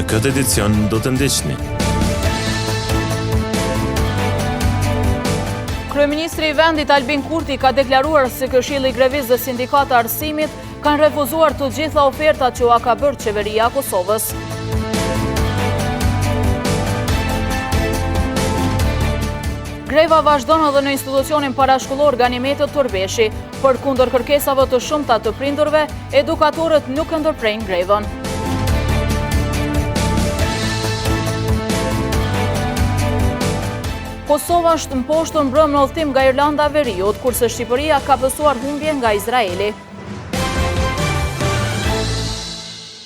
këtë edicion do të ndiqni. Kryeministri i vendit Albin Kurti ka deklaruar se Këshilli i Grevisë dhe Sindikata Arsimit kanë refuzuar të gjitha ofertat që ka bërë qeveria e Kosovës. Greva vazhdon edhe në institucionin parashkollor Ganimetit Turbeshi. Për kundër kërkesave të shumta të prindërve, edukatorët nuk ndërprejnë grevën. Kosova është në poshtë mbrëm në udhëtim nga Irlanda e Veriut, kurse Shqipëria ka pësuar humbje nga Izraeli.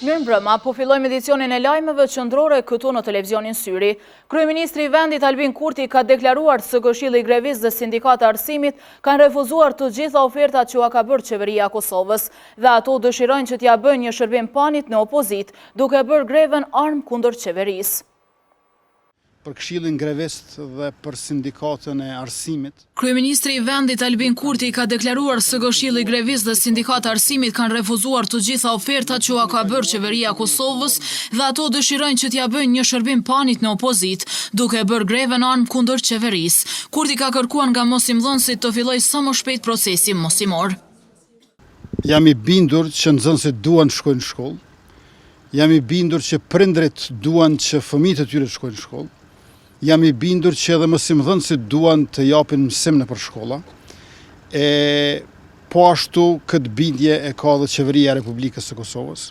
Mirëmbrëma, po fillojmë edicionin e lajmeve qendrore këtu në televizionin Syri. Kryeministri i vendit Albin Kurti ka deklaruar se Këshilli i Grevisë dhe Sindikata Arsimit kanë refuzuar të gjitha ofertat që ka bërë qeveria e Kosovës dhe ato dëshirojnë që t'ja bëjnë një shërbim panit në opozit, duke bërë greven armë kundër qeverisë. Për Këshillin Grevist dhe për Sindikatën e Arsimit. Kryeministri i vendit Albin Kurti ka deklaruar se Këshilli i Grevisë dhe Sindikata Arsimit kanë refuzuar të gjitha ofertat që ka bërë qeveria e Kosovës dhe ato dëshirojnë që t'ja bëjnë një shërbim panit në opozit, duke bërë greven armë kundër qeverisë. Kurti ka kërkuar nga mosimdhënësit të fillojë sa më shpejt procesi mosimor. Jam i bindur që nxënësit duan të shkojnë në shkollë. Jam i bindur që prindrit duan që fëmijët e tyre të shkojnë në shkollë. Jam i bindur që edhe mosimdhënësit duan të japin mësim nëpër shkolla. Po ashtu këtë bindje e ka dhe qeveria e Republikës së Kosovës.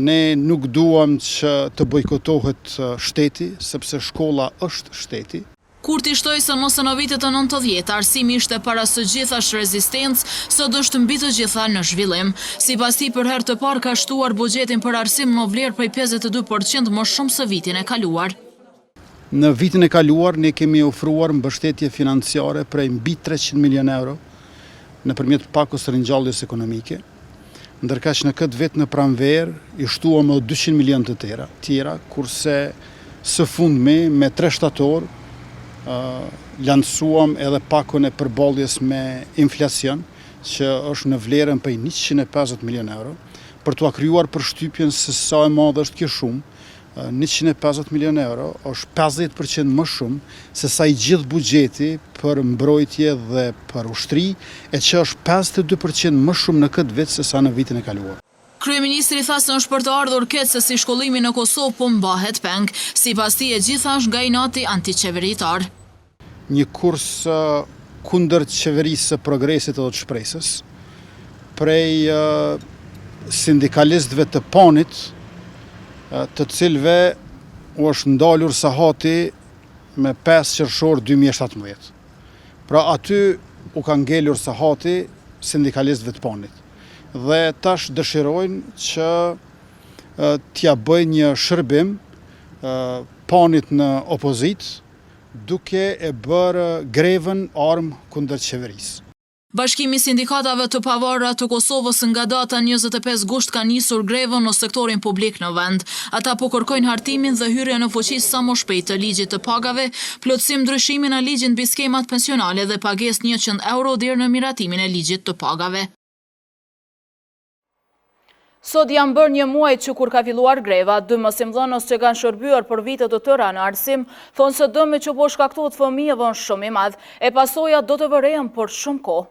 Ne nuk duam që të bojkotohet shteti, sepse shkolla është shteti. Kurti shtoi se mos në vitet e 90 arsimi ishte para së gjithash rezistencë, sot është mbi të gjitha në zhvillim. Sipas tij, për herë të parë ka shtuar buxhetin për arsim në vlerë prej 52% më shumë se vitin e kaluar. Në vitin e kaluar ne kemi ofruar mbështetje financiare prej mbi 300 milion euro nëpërmjet pakos ringjalljes ekonomike, ndërkaq që në këtë vit në pranverë i shtuam më 200 milion të tjera, kurse së fundmi me 3 shtator lansuam edhe pakon e përballjes me inflacion, që është në vlerën prej 150 milion euro, për t'u krijuar përshtypjen se sa e madhe është kjo shumë. 150 milion euro është 50% më shumë se sa i gjithë buxheti për mbrojtje dhe për ushtri, e që është 52% më shumë në këtë vit se sa në vitin e kaluar. Kryeministri tha se është për të ardhur keq se si shkollimi në Kosovë po mbahet peng, sipas tij e gjitha është nga inati antiqeveritar. Një kurs kundër qeverisë së progresit dhe të shpresës, prej sindikalistëve të panit, të cilëve u është ndalur sahati me 5 qershor 2017. Pra aty u ka ngelur sahati sindikalistëve të panit. Dhe tash dëshirojnë që t'ja bëjnë një shërbim panit në opozit, duke e bërë grevën armë kundër qeverisë. Bashkimi i sindikatave të pavarura të Kosovës nga data 25 gusht ka nisur grevën në sektorin publik në vend. Ata po kërkojnë hartimin dhe hyrje në fuqi sa më shpejt të ligjit të pagave, plotësim ndryshimin e ligjit mbi skemat pensionale dhe pagesë 100 euro deri në miratimin e ligjit të pagave. Sot janë bërë një muaj që kur ka filluar greva, 2 mosimdhënës që kanë shërbyer për vite të tëra në arsim, thonë se dëmi që po shkaktohet fëmijëve është shumë i madh, e pasojat do të vërejnë për shumë kohë.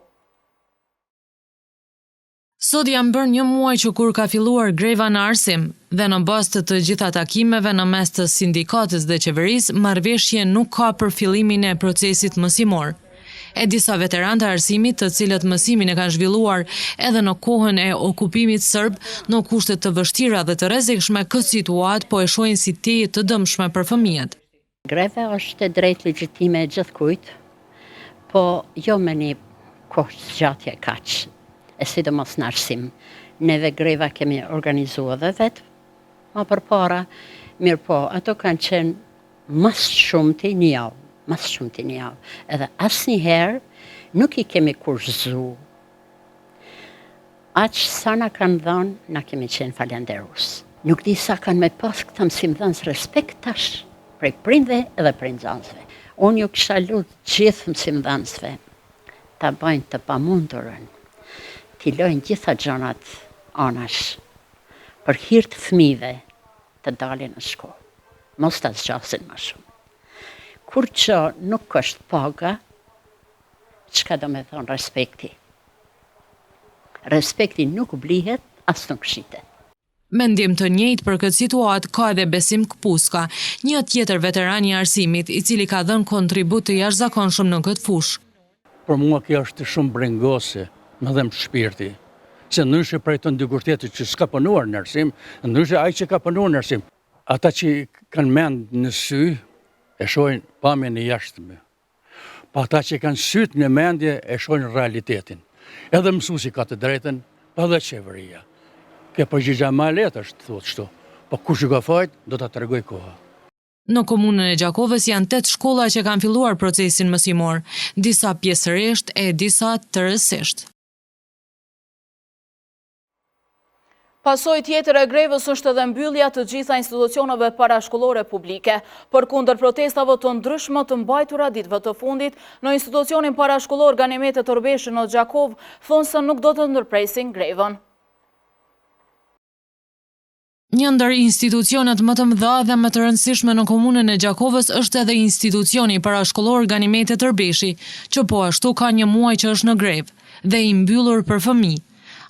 Sot janë bërë një muaj që kur ka filluar greva në arsim dhe në bazë të gjitha takimeve në mes të sindikatës dhe qeverisë, marrëveshje nuk ka për fillimin e procesit mësimor. E disa veteranë të arsimit, të cilët mësimin e kanë zhvilluar edhe në kohën e okupimit serb, në kushte të vështira dhe të rrezikshme, këtë situatë po e shohin si teje të dëmshme për fëmijët. Greve është drejt legjitime e gjithkujt, po jo me një kohë zgjatje kaq. E sidomos në arsim. Neve greva kemi organizuar dhe vetë, ma përpara, mirë po, ato kanë qenë mas shumë të një javë, edhe asnjëherë nuk i kemi kurzu. Aq sa na kanë dhënë, na kemi qenë falenderus. Nuk di sa kanë me pas këta mësimdhënës respekt tash, prej prindve edhe prej nxënësve. Unë ju kisha lutë gjithë mësimdhënësve ta bëjnë të pamundurën, t'i lojnë gjitha gjonat anash, për hir të fëmijëve, të dalin në shkollë. Mos të zgjasin më shumë. Kur që nuk është paga, çka do me thonë respekti? Respekti nuk blihet, as nuk shitet. Mendim të njëjtë për këtë situatë ka edhe Besim Kpuska, një tjetër veteran i arsimit, i cili ka dhënë kontribut të jashtëzakonshëm në këtë fushë. Për mua kjo është shumë brengose, më dhem shpirti. Se ndryshe prej të ndikur tjetër që s'ka punuar në arsim, ndryshe ai që ka punuar në arsim. Ata që kanë mend në sy, e shohin pamjen e jashtme. Pa ata që kanë syt në mendje, e shohin realitetin. Edhe mësuesi ka të drejtën, pa dhe qeveria. Kjo përgjigja më e lehtë është, thotë kështu. Po kush i ka fajt, do ta tregoj koha. Në komunën e Gjakovës janë 8 shkolla që kanë filluar procesin mësimor, disa pjesërisht e disa tërësisht. Pasojë tjetër e grevës është edhe mbyllja të gjitha institucioneve parashkollore publike. Përkundër protestave të ndryshme të mbajtura ditëve të fundit, në institucionin parashkollor Ganimetet Orbeshi në Gjakovë thonë se nuk do të ndërpresin grevën. Një ndër institucionet më të mëdha dhe më të rëndësishme në komunën e Gjakovës është edhe institucioni parashkollor Ganimetet Orbeshi, që po ashtu ka një muaj që është në grevë dhe i mbyllur për fëmijë.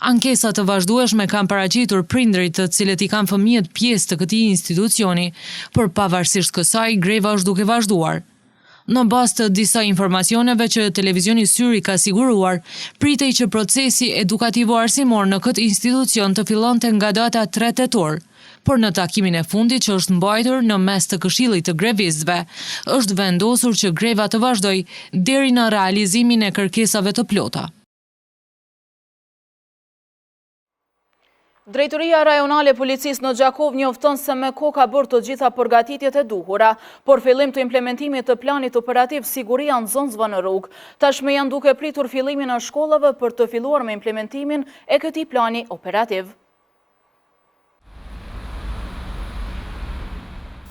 Ankesa të vazhdueshme kanë paraqitur prindërit të cilët i kanë fëmijët pjesë të këtij institucioni, por pavarësisht kësaj greva është duke vazhduar. Në bazë të disa informacioneve që televizioni Syri ka siguruar, pritej që procesi edukativo-arsimor në këtë institucion të fillonte nga data 3 tetor, por në takimin e fundit që është mbajtur në mes të Këshillit të grevistëve, është vendosur që greva të vazhdojë deri në realizimin e kërkesave të plota. Drejtoria Rajonale e Policisë në Gjakovë njofton se Meko ka bërë të gjitha përgatitjet e duhura, por fillim të implementimit të planit operativ siguria në zonësve në rrugë. Tashmë janë duke pritur fillimin e shkollave për të filluar me implementimin e këtij plani operativ.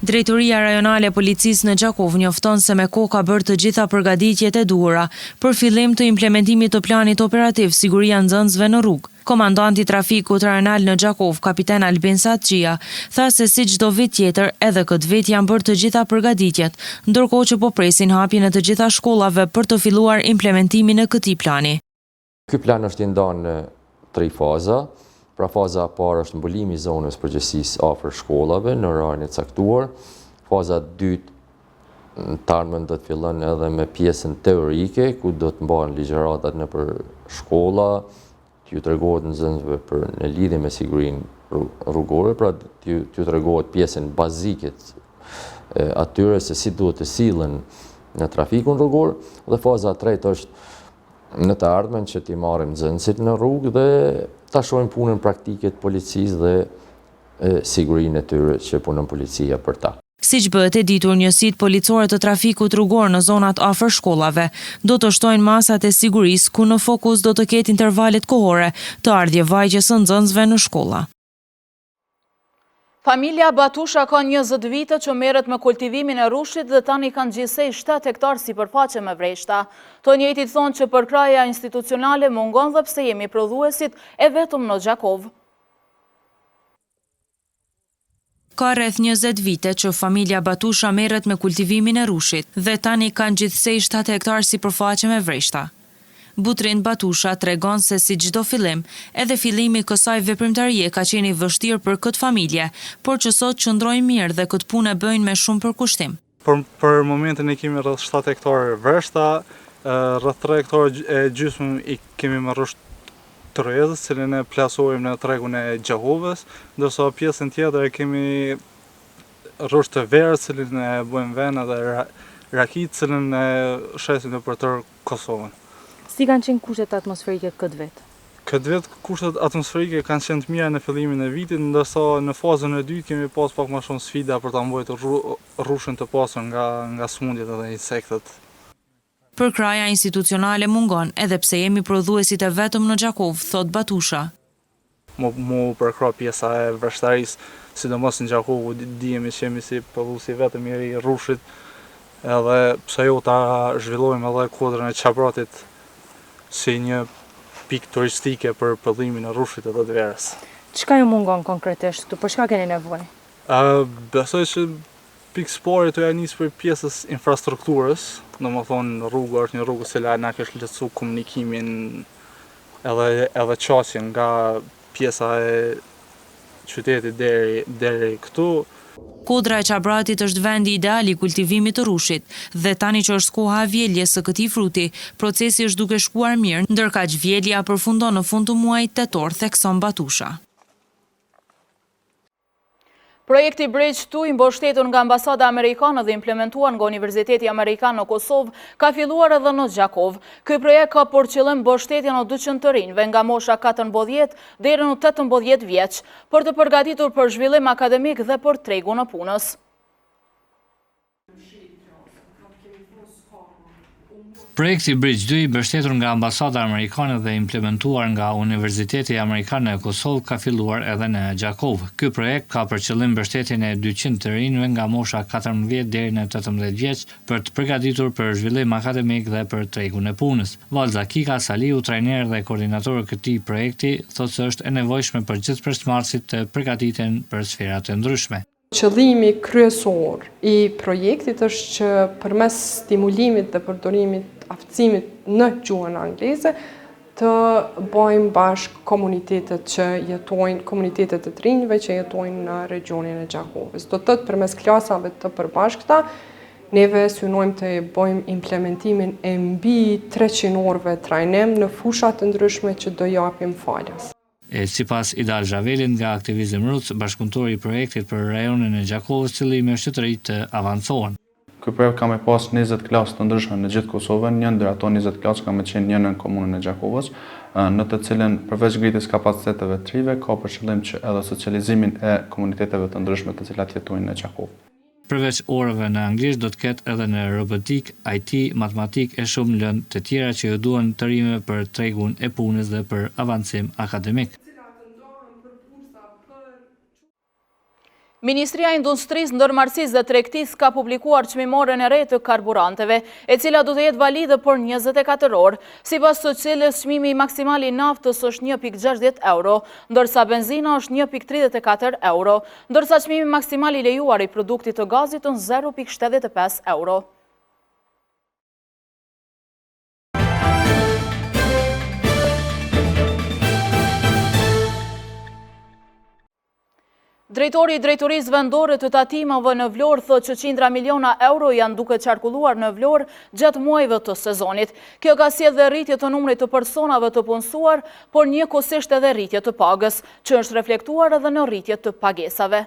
Drejtoria Rajonale e Policisë në Gjakovë njofton se Meko ka bërë të gjitha përgatitjet e duhura për fillim të implementimit të planit operativ siguria në zonësve në rrugë. Komandanti trafikut rajonal në Gjakovë, kapiten Albin Satçia, tha se si çdo vit tjetër, edhe këtë vit janë bërë të gjitha përgatitjet, ndërkohë që po presin hapjen e të gjitha shkollave për të filluar implementimin e këtij plani. Ky plan është i ndarë në 3 faza. Pra faza e parë është mbulimi i zonës përgjithësisë afër shkollave në orarin e caktuar. Faza e dytë të ardhmen do të fillon edhe me pjesën teorike, ku do të mbahen ligjëratat nëpër shkolla, t'ju tregohet nxënësve për në lidhje me sigurinë rrugore, pra t'ju tregohet pjesën bazike atyre se si duhet të sillen në trafikun rrugor, dhe faza e tretë është në të ardhmen që t'i marrim nxënësit në rrugë dhe ta shohim punën praktike të policisë dhe sigurinë e tyre që punon policia për ta. Siç bëhet e ditur, njësitë policore të trafikut rrugor në zonat afër shkollave do të shtojnë masat e sigurisë, ku në fokus do të ketë intervalet kohore të ardhjevajgjes së nxënësve në shkolla. Familja Batusha ka 20 vite që merret me kultivimin e rrushit dhe tani kanë gjithsej 7 hektar sipërfaqe me vreshta. Të njëjtit thonë që përkraja institucionale mungon dhe pse jemi prodhuesit e vetëm në Gjakovë. Ka rreth 20 vite që familja Batusha merret me kultivimin e rrushit dhe tani kanë gjithsej 7 hektar sipërfaqe me vreshta. Butrin Batusha tregon se si çdo fillim, edhe fillimi i kësaj veprimtarie ka qenë i vështirë për këtë familje, por që sot qëndrojnë mirë dhe këtë punë bëjnë me shumë përkushtim. Për momentin e kemi rreth 7 hektar vreshta, rreth 3 hektar e gjysmë i kemi me rrusht të rrjedhës, cilën e plasojmë në tregun e Gjakovës, ndërsa pjesën tjetër e kemi rrusht të verës, cilën e bëjmë vena dhe rakit, cilën e shesim nëpër tërë Kosovën. Si kanë qenë kushtet atmosferike këtë vit? Këtë vit kushtet atmosferike kanë qenë të mira në fillimin e vitit, ndërsa në fazën e dytë kemi pas pak më shumë sfida për ta mbajtur rrushën të pasur nga smundjet dhe insektet. Përkraja institucionale mungon, edhe pse jemi prodhuesit e vetëm në Gjakovë, thot Batusha. Mu përkra pjesa e vreshtarisë, sidomos në Gjakovë, dijemi që jemi si prodhuesi vetëm i rrushit, edhe pse jo ta zhvillojmë edhe kodrën e Qabratit si një pikë turistike për prodhimin e rrushit edhe të verës. Çka ju mungon konkretisht këtu? Për çka keni nevojë? Besoj që pikëspori të nisë për pjesës infrastrukturës, domethënë rruga është një rrugë që na ka lehtësuar komunikimin edhe qasjen nga pjesa e qytetit deri këtu. Kodra e Qabratit është vendi ideal i kultivimit të rushit dhe tani që është koha e vjeljes së këtij fruti, procesi është duke shkuar mirë, ndërkaq vjelja përfundon në fund të muajit tetor, thekson Batusha. Projekti Bridge 2 i mbështetur nga Ambasada Amerikane dhe implementuar nga Universiteti Amerikan në Kosovë ka filluar edhe në Gjakov. Ky projekt ka për qëllim mbështetjen e 200 të rinjve nga mosha 14 deri në 18 vjeç për të përgatitur për zhvillim akademik dhe për tregun e punës. Projekti Bridge 2 i mbështetur nga Ambasada Amerikane dhe implementuar nga Universiteti Amerikan në Kosovë ka filluar edhe në Gjakov. Ky projekt ka për qëllim mbështetjen e 200 të rinjve nga mosha 14 deri në 18 vjeç për të përgatitur për zhvillim akademik dhe për tregun e punës. Valza Kika Saliu, trajner dhe koordinator i këtij projekti, thotë se është e nevojshme për gjithë përshtatësit të përgatiten për sfera të ndryshme. Qëllimi kryesor i projektit është që përmes stimulimit dhe përdorimit aftësimit në gjuhën angleze të bëjmë bashkë komunitetet që jetojnë, komunitetet të rinjve që jetojnë në regionin e Gjakovës. Do të thotë përmes klasave të përbashkëta, neve synojmë të bëjmë implementimin e mbi 300 orëve trajnim në fusha të ndryshme që do japim falas. Sipas Idal Zhavelin nga Aktivizëm Roots, bashkëpunëtori i projektit për rajonin e Gjakovës, qëllimi është të rritë të avancohen. Ky projekt ka me pas 20 klasë të ndryshme në gjithë Kosovën, një ndër ato 20 klasë ka me qenë një në komunën e Gjakovës, në të cilën përveç ngritjes kapaciteteve të rive, ka për qëllim që edhe socializimin e komuniteteve të ndryshme të cilat jetojnë në Gjakovë. Përveç orëve në anglisht, do të ketë edhe në robotik, IT, matematik e shumë lëndë të tjera që ju duan të rime për tregun e punës dhe për avancim akademik. Ministria e Industrisë, Ndërmarrësisë dhe Tregtisë ka publikuar çmimorën e re të karburanteve, e cila do të jetë valide për 24 orë, sipas së cilës çmimi maksimal i naftës është 1.60 euro, ndërsa benzina është 1.34 euro, ndërsa çmimi maksimal i lejuar i produktit të gazit është 0.75 euro. Drejtori i Drejtorisë Vendore të Tatimeve në Vlorë thotë që qindra miliona euro janë duke qarkulluar në Vlorë gjatë muajve të sezonit. Kjo ka sjellë dhe rritje të numrit të personave të punësuar, por njëkohësisht edhe rritje të pagës, që është reflektuar edhe në rritje të pagesave.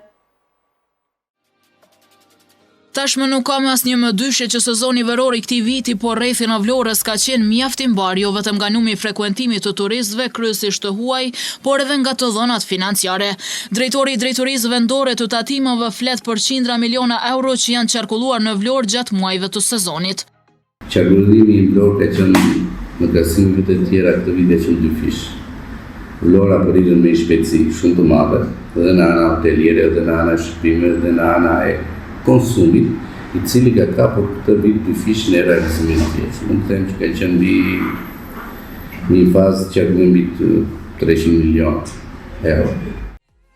Tashmë nuk ka asnjë më dyshje që sezoni veror i këtij viti po rrethin e Vlorës ka qenë mjaft i mbar, jo vetëm nga numri i frekuentimit të turistëve, kryesisht të huaj, por edhe nga të dhënat financiare. Drejtori i Drejtorisë Vendore të Tatimeve flet për qindra miliona euro që janë qarkulluar në Vlorë gjatë muajve të sezonit. Qarkullimi i Vlorë ka qenë në krahasimet e tjera këtë vit ka qenë dyfish. Vlora po rritën me shpejtësi shumë të madhe, edhe në ana hoteliere, edhe në ana shpimeve, edhe në ana e konsumit, i cili ka kapur këtë vit dyfish në realizimin e tij. Mund të them që ka qenë një fazë që ka mbi 300 milionë euro.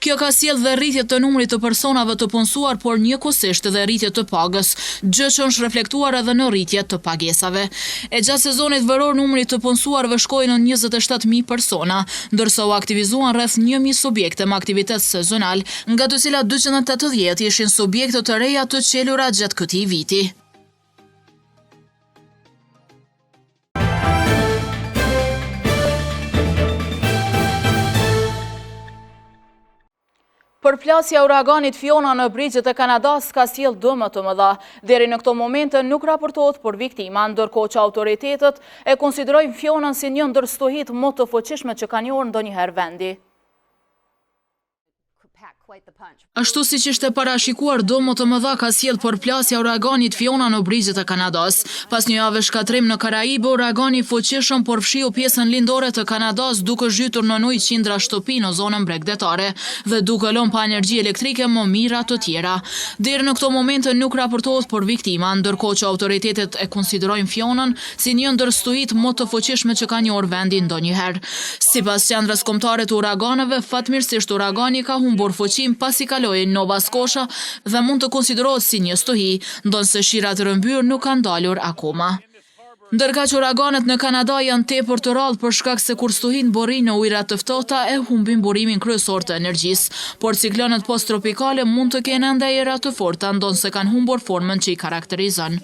Kjo ka sjellë dhe rritje të numrit të personave të punësuar, por njëkohësisht edhe rritje të pagës, gjë që është reflektuar edhe në rritje të pagesave. E gjatë sezonit veror numri të punësuarve shkoi në 27.000 persona, ndërsa u aktivizuan rreth 1.000 subjekte me aktivitet sezonal, nga të cilat 280 ishin subjekte të reja të qelura gjatë këtij viti. Përplasja uraganit Fiona në brigjet e Kanadas ka sjellë dëme të mëdha. Deri në këto momente nuk raportohet për viktima, ndërkohë që autoritetet e konsiderojnë Fionën si një ndër stuhit më të fuqishme që ka njohur ndonjëherë vendi. Ashtu siç ishte parashikuar, dëme të mëdha ka sjellë përplasja uraganit Fiona në brigjet e Kanadas. Pas një jave shkatrim në Karaibe, uragani i fuqishëm përfshiu pjesën lindore të Kanadas, duke zhytur në ujë qindra shtëpi në zonën bregdetare dhe duke lënë pa energji elektrike më mira të tjera. Deri në këto momente nuk raportohet për viktima, ndërkohë që autoritetet e konsiderojnë Fionën si një ndër stuhit më të fuqishme që ka njohur vendi ndonjëherë. Sipas qendrës kombëtare të uraganeve, fatmirësisht uragani ka humbur fuqinë ndërkoqim pasi kaloi Nova Scotia dhe mund të konsiderohet si një stuhi, ndonse shirat rëmbyrë nuk kanë dalur akoma. Ndërka që uraganet në Kanada janë tepër të rrallë për shkak se kur stuhin borinë në ujërat të ftohta e humbin burimin kryesor të energjisë, por ciklonet posttropikale mund të kenë ende era të forta ndonse kanë humbur formën që i karakterizon.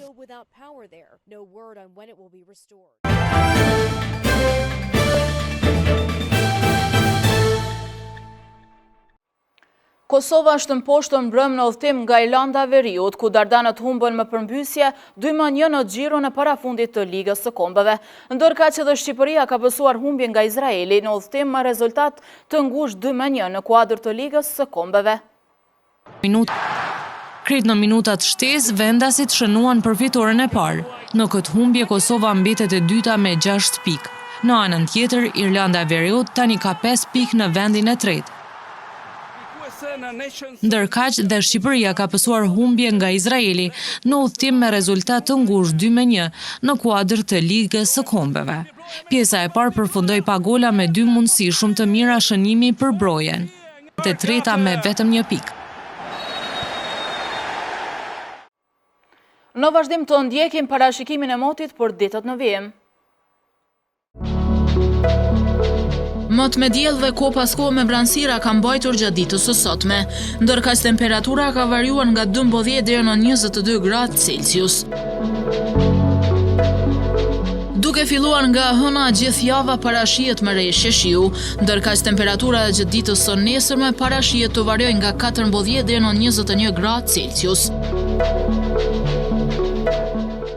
Kosova është në poshtë mbrëm në udhëtim nga Irlanda e Veriut, ku Dardanët humbën më përmbysje 2-1 në xhiron e parafundit të Ligës së Kombeve, ndërka që dhe Shqipëria ka pësuar humbje nga Izraeli në udhëtim me rezultat të ngushtë 2-1 në kuadër të Ligës së Kombeve. Krejt në minutat shtesë, vendasit shënuan për fitoren e parë. Në këtë humbje, Kosova mbetet e dyta me 6 pikë. Në anën tjetër, Irlanda e Veriut tani ka 5 pikë në vendin e tretë. Ndërkaq dhe Shqipëria ka pësuar humbje nga Izraeli në udhëtim me rezultat të ngushtë 2-1 në kuadër të Ligës së Kombeve. Pjesa e parë përfundoi pa gola me 2 mundësi shumë të mira shënimi për brojen. E treta me vetëm 1 pikë. Në vazhdim të ndjekim parashikimin e motit për ditët në vijim. Mot me diell dhe ko pas kohë me vranësira ka mbajtur gjatë ditës së sotme, ndërka që temperatura ka variuar nga 12 deri në 22 gradë Celsius. Duke filluar nga hëna gjithë java parashihet me reshje shiu, ndërka që temperatura gjatë ditës së nesërme parashihet të variojë nga 14 deri në 21 gradë Celsius.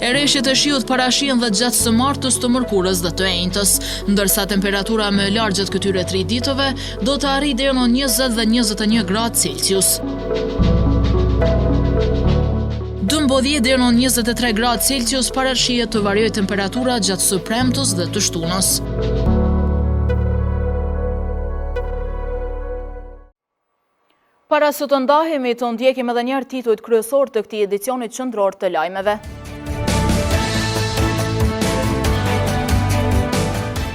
Ereshjet e shiut parashihen dhe gjatë së martës të mërkurës dhe të enjtës, ndërsa temperatura më e lartë gjatë këtyre 3 ditëve do të arrijë deri në 20 dhe 21 gradë Celsius. 12 deri në 23 gradë Celsius parashihet të variojë temperatura gjatë së premtës dhe të shtunës. Para se të ndahemi, të ndjekim edhe një herë titujt kryesor të këtij edicionit qendror të lajmeve.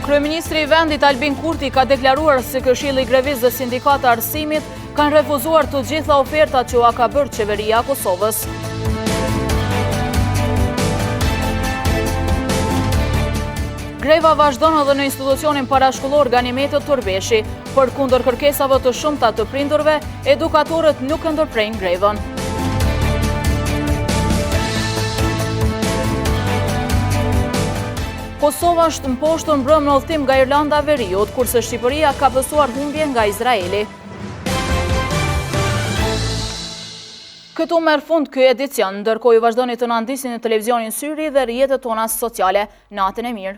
Kryeministri i vendit Albin Kurti ka deklaruar se Këshilli i Grevisë dhe Sindikata e Arsimit kanë refuzuar të gjitha ofertat që ka bërë qeveria e Kosovës. Greva vazhdon edhe në institucionin parashkollor Ganimetet Turbeshi, për kundër kërkesave të shumta të prindërve, edukatorët nuk ndërprejnë grevën. Kosova është në poshtë mbrëm në udhëtim nga Irlanda e Veriut, kurse Shqipëria ka pësuar humbje nga Izraeli. Këtu merr fund ky edicion, ndërkohë ju vazhdoni të na ndisni në televizionin Syri dhe rrjetet tona sociale. Natën e mirë.